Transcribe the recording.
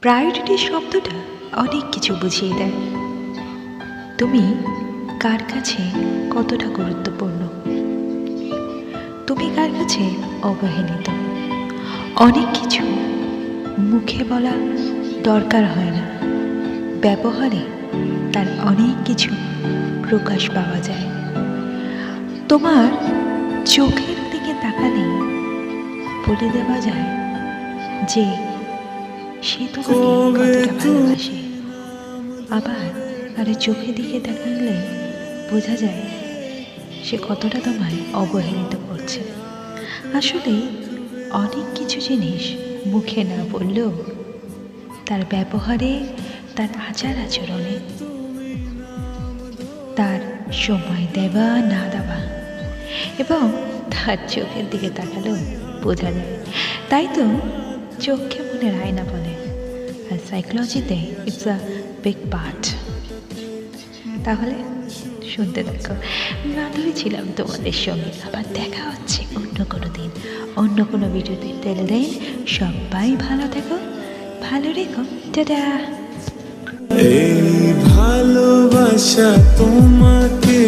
Priority শব্দটা অনেক কিছু বুঝিয়ে দেয়। তুমি কার কাছে কতটা গুরুত্বপূর্ণ, তুমি কার কাছে অবহেলিত। অনেক কিছু মুখে বলা দরকার হয় না, ব্যবহারে তার অনেক কিছু প্রকাশ পাওয়া যায়। তোমার চোখের দিকে তাকালেই বলে দেওয়া যায় যে সে তোমাকে কতটা ভালোবাসে। আবার কারো চোখের দিকে তাকালে বোঝা যায় সে কতটা তোমায় অবহেলিত করছে। আসলে অনেক কিছু জিনিস মুখে না বললেও তার ব্যবহারে, তার আচার আচরণে, তার সময় দেওয়া না দেওয়া এবং তার চোখের দিকে তাকালেও বোঝা যায়। তাই তো চোখকে মনের আয়না বলে, আর সাইকোলজিতে ইটস আ বিগ পার্ট। তাহলে শুনতে থাকো। মাধুরী ছিলাম তোমাদের সঙ্গে। আবার দেখা হচ্ছে অন্য কোনো দিন, অন্য কোনো ভিডিওতে। টেল দেন সবাই ভালো থেকো, ভালো রেখো। টাটা। এই ভালোবাসা তোমাকে